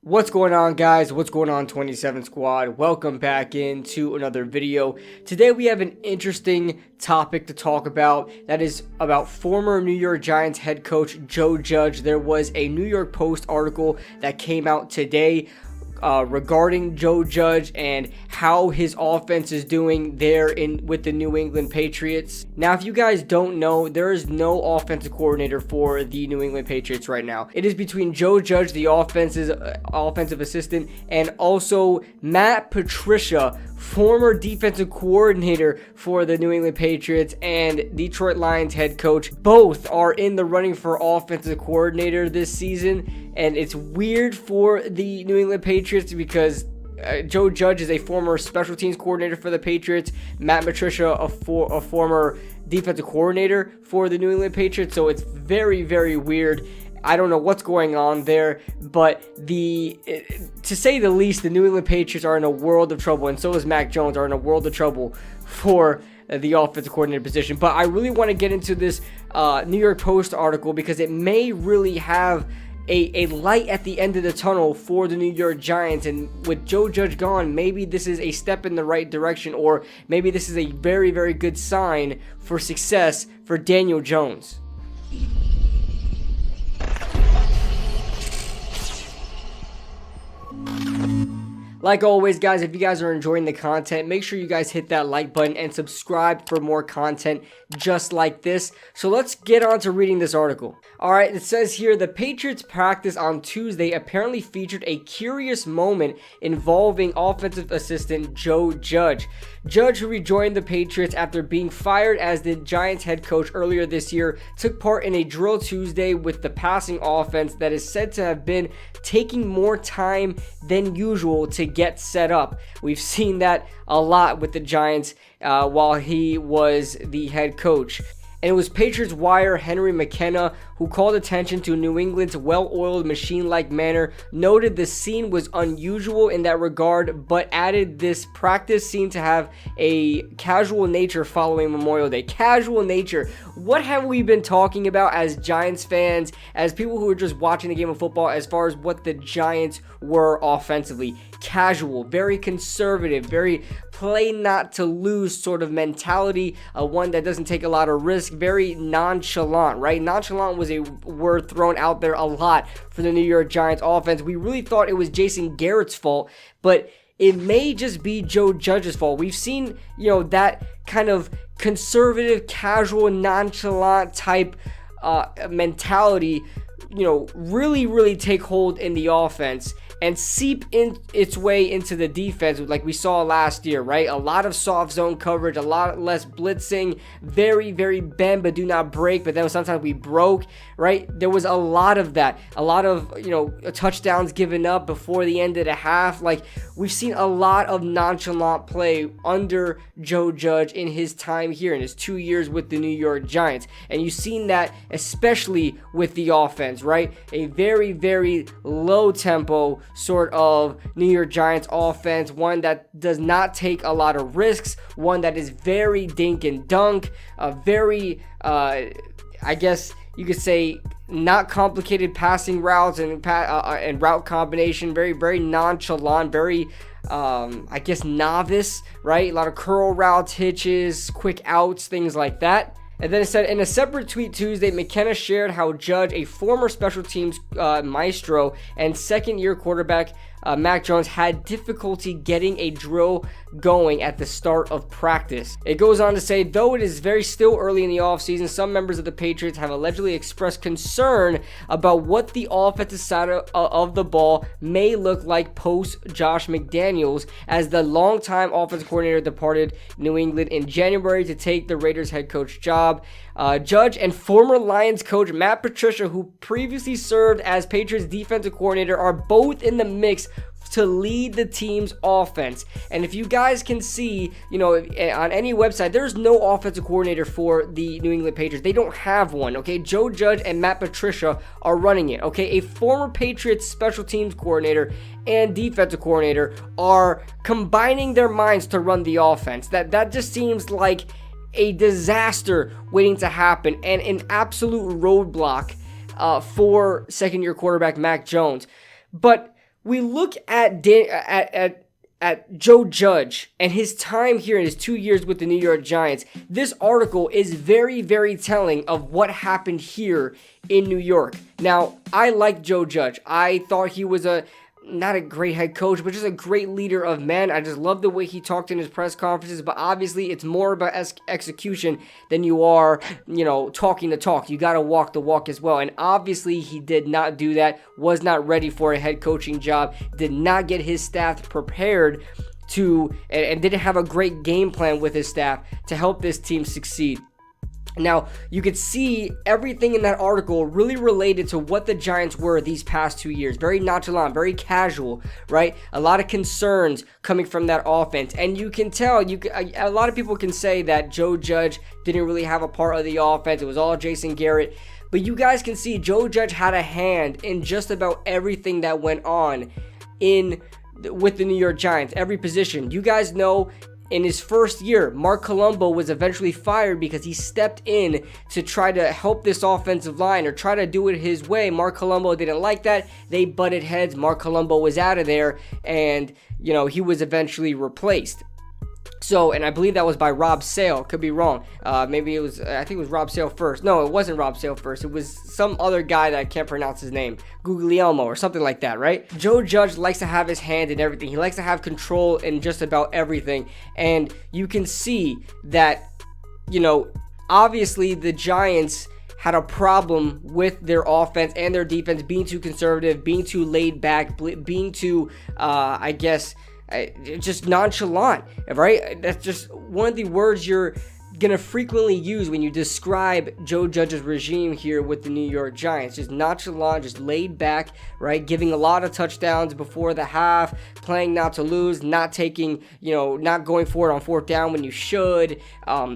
What's going on, guys? What's going on, 27 Squad? Welcome back into another video. Today we have an interesting topic to talk about. That is about former New York Giants head coach Joe Judge. There was a New York Post article that came out today regarding Joe Judge and how his offense is doing there with the New England Patriots. Now, if you guys don't know, there is no offensive coordinator for the New England Patriots right now. It is between Joe Judge, the offensive assistant, and also Matt Patricia, former defensive coordinator for the New England Patriots and Detroit Lions head coach. Both are in the running for offensive coordinator this season, and it's weird for the New England Patriots because Joe Judge is a former special teams coordinator for the Patriots, Matt Patricia a former defensive coordinator for the New England Patriots, so it's very, very weird. I don't know what's going on there, but to say the least, the New England Patriots are in a world of trouble, and so is Mac Jones, are in a world of trouble for the offensive coordinator position. But I really want to get into this New York Post article because it may really have a light at the end of the tunnel for the New York Giants, and with Joe Judge gone, maybe this is a step in the right direction, or maybe this is a very, very good sign for success for Daniel Jones. Like always, guys, if you guys are enjoying the content, make sure you guys hit that like button and subscribe for more content just like this. So let's get on to reading this article. Alright, it says here, the Patriots practice on Tuesday apparently featured a curious moment involving offensive assistant Joe Judge. Judge, who rejoined the Patriots after being fired as the Giants head coach earlier this year, took part in a drill Tuesday with the passing offense that is said to have been taking more time than usual to get set up. We've seen that a lot with the Giants while he was the head coach. And it was Patriots wire Henry McKenna who called attention to New England's well-oiled machine-like manner, noted the scene was unusual in that regard, but added this practice seemed to have a casual nature following Memorial Day. Casual nature. What have we been talking about as Giants fans, as people who are just watching the game of football, as far as what the Giants were offensively? Casual, very conservative, very play not to lose sort of mentality, one that doesn't take a lot of risk, very nonchalant, right? Nonchalant was a word thrown out there a lot for the New York Giants offense. We really thought it was Jason Garrett's fault, but it may just be Joe Judge's fault. We've seen, that kind of conservative, casual, nonchalant type mentality, really, really take hold in the offense and seep in its way into the defense like we saw last year, right? A lot of soft zone coverage, a lot less blitzing, very, very bend but do not break, but then sometimes we broke, right? There was a lot of that. A lot of, touchdowns given up before the end of the half. Like, we've seen a lot of nonchalant play under Joe Judge in his time here, in his 2 years with the New York Giants. And you've seen that especially with the offense, right? A very, very low tempo sort of New York Giants offense, one that does not take a lot of risks, one that is very dink and dunk, a very, I guess you could say, not complicated passing routes and route combination, very, very nonchalant, very, I guess, novice, right? A lot of curl routes, hitches, quick outs, things like that. And then it said, in a separate tweet Tuesday, McKenna shared how Judge, a former special teams maestro and second-year quarterback, Mac Jones, had difficulty getting a drill going at the start of practice. It goes on to say, though it is still early in the offseason, some members of the Patriots have allegedly expressed concern about what the offensive side of the ball may look like post Josh McDaniels, as the longtime offensive coordinator departed New England in January to take the Raiders head coach job. Judge and former Lions coach Matt Patricia, who previously served as Patriots defensive coordinator, are both in the mix to lead the team's offense. And if you guys can see, on any website, there's no offensive coordinator for the New England Patriots. They don't have one, okay? Joe Judge and Matt Patricia are running it, okay? A former Patriots special teams coordinator and defensive coordinator are combining their minds to run the offense. That just seems like a disaster waiting to happen and an absolute roadblock for second-year quarterback Mac Jones. But we look at Joe Judge and his time here in his 2 years with the New York Giants, this article is very, very telling of what happened here in New York. Now, I like Joe Judge. I thought he was not a great head coach, but just a great leader of men. I just love the way he talked in his press conferences, but obviously it's more about execution than you are, talking the talk. You got to walk the walk as well. And obviously he did not do that, was not ready for a head coaching job, did not get his staff prepared and didn't have a great game plan with his staff to help this team succeed. Now, you could see everything in that article really related to what the Giants were these past 2 years. Very nonchalant, very casual, right? A lot of concerns coming from that offense. And you can tell, a lot of people can say that Joe Judge didn't really have a part of the offense. It was all Jason Garrett. But you guys can see Joe Judge had a hand in just about everything that went on with the New York Giants, every position. You guys know, in his first year, Mark Colombo was eventually fired because he stepped in to try to help this offensive line or try to do it his way. Mark Colombo didn't like that. They butted heads. Mark Colombo was out of there, and he was eventually replaced. So, and I believe that was by Rob Sale. Could be wrong. I think it was Rob Sale first. No, it wasn't Rob Sale first. It was some other guy that I can't pronounce his name. Guglielmo or something like that, right? Joe Judge likes to have his hand in everything. He likes to have control in just about everything. And you can see that, obviously the Giants had a problem with their offense and their defense being too conservative, being too laid back, being too, just nonchalant, right? That's just one of the words you're going to frequently use when you describe Joe Judge's regime here with the New York Giants. Just nonchalant, just laid back, right? Giving a lot of touchdowns before the half, playing not to lose, not taking, not going for it on fourth down when you should,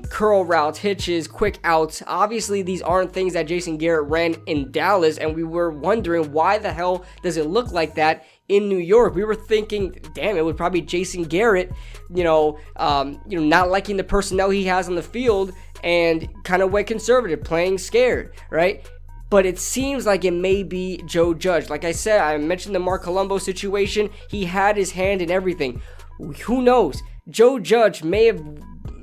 curl routes, hitches, quick outs. Obviously, these aren't things that Jason Garrett ran in Dallas, and we were wondering why the hell does it look like that in New York. We were thinking, damn, it would probably be Jason Garrett, not liking the personnel he has on the field and kind of went conservative, playing scared, right? But it seems like it may be Joe Judge. Like I said, I mentioned the Mark Colombo situation. He had his hand in everything. Who knows? Joe Judge may have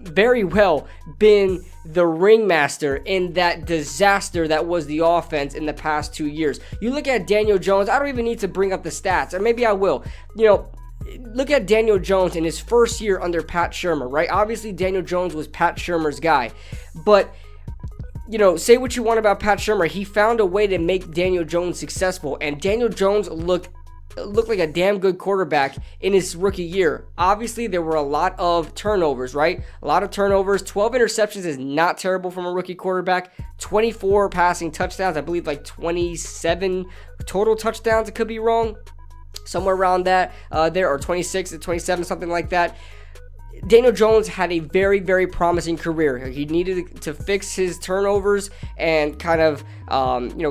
very well been the ringmaster in that disaster that was the offense in the past 2 years. You look at Daniel Jones, I don't even need to bring up the stats, or maybe I will. Look at Daniel Jones in his first year under Pat Shurmur, right? Obviously, Daniel Jones was Pat Shurmur's guy, but say what you want about Pat Shurmur, he found a way to make Daniel Jones successful, and Daniel Jones looked like a damn good quarterback in his rookie year. Obviously, there were a lot of turnovers, right? A lot of turnovers. 12 interceptions is not terrible from a rookie quarterback. 24 passing touchdowns. I believe like 27 total touchdowns. I could be wrong. Somewhere around that or 26 to 27, something like that. Daniel Jones had a very, very promising career. He needed to fix his turnovers and kind of,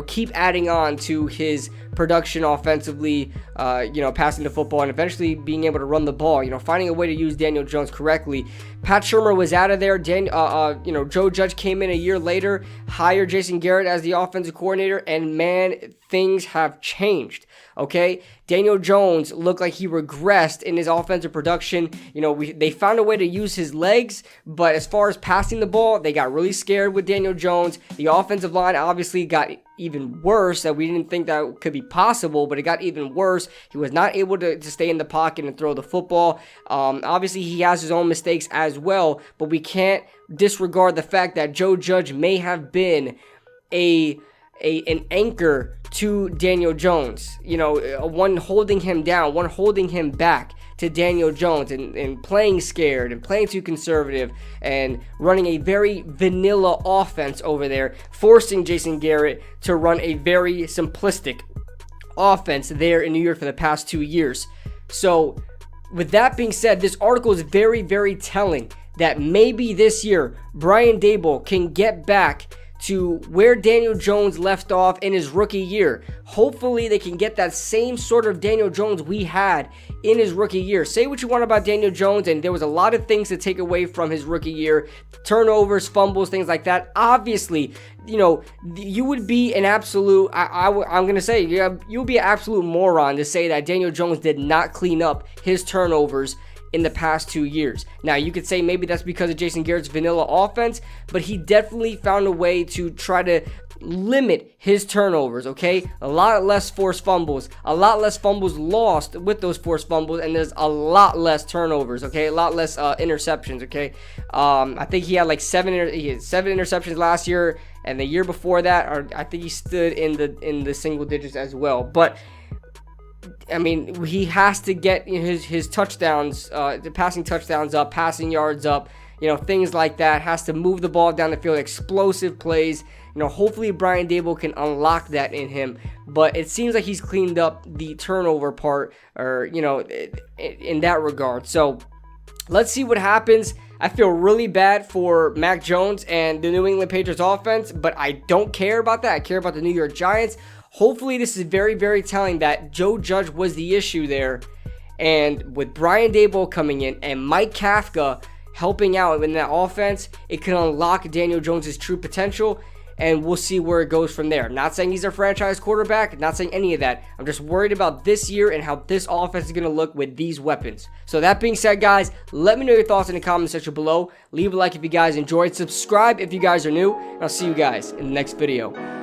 keep adding on to his production offensively, passing the football and eventually being able to run the ball, finding a way to use Daniel Jones correctly. Pat Shurmur was out of there. Joe Judge came in a year later, hired Jason Garrett as the offensive coordinator, and man, things have changed. Okay, Daniel Jones looked like he regressed in his offensive production. They found a way to use his legs, but as far as passing the ball, they got really scared with Daniel Jones. The offensive line obviously got even worse, that we didn't think that could be possible, but it got even worse. He was not able to stay in the pocket and throw the football. Obviously, he has his own mistakes as well, but we can't disregard the fact that Joe Judge may have been an anchor to Daniel Jones, one holding him down, one holding him back to Daniel Jones and playing scared and playing too conservative and running a very vanilla offense over there, forcing Jason Garrett to run a very simplistic offense there in New York for the past 2 years. So with that being said, this article is very, very telling that maybe this year Brian Daboll can get back to where Daniel Jones left off in his rookie year. Hopefully they can get that same sort of Daniel Jones we had in his rookie year. Say what you want about Daniel Jones, and there was a lot of things to take away from his rookie year. Turnovers, fumbles, things like that. Obviously, you know, you would be an absolute, I'm going to say, you would be an absolute moron to say that Daniel Jones did not clean up his turnovers in the past 2 years. Now, you could say maybe that's because of Jason Garrett's vanilla offense, but he definitely found a way to try to limit his turnovers, okay? A lot less forced fumbles, a lot less fumbles lost with those forced fumbles, and there's a lot less turnovers, okay? A lot less interceptions, okay? I think he had like seven interceptions last year, and the year before that, or I think he stood in the single digits as well. But I mean, he has to get his touchdowns, the passing touchdowns up, passing yards up, things like that. Has to move the ball down the field, explosive plays. Hopefully Brian Daboll can unlock that in him. But it seems like he's cleaned up the turnover part, or in that regard. So let's see what happens. I feel really bad for Mac Jones and the New England Patriots offense, but I don't care about that. I care about the New York Giants. Hopefully this is very, very telling that Joe Judge was the issue there. And with Brian Daboll coming in and Mike Kafka helping out in that offense, it can unlock Daniel Jones' true potential, and we'll see where it goes from there. Not saying he's a franchise quarterback, not saying any of that. I'm just worried about this year and how this offense is going to look with these weapons. So that being said, guys, let me know your thoughts in the comment section below. Leave a like if you guys enjoyed. Subscribe if you guys are new, and I'll see you guys in the next video.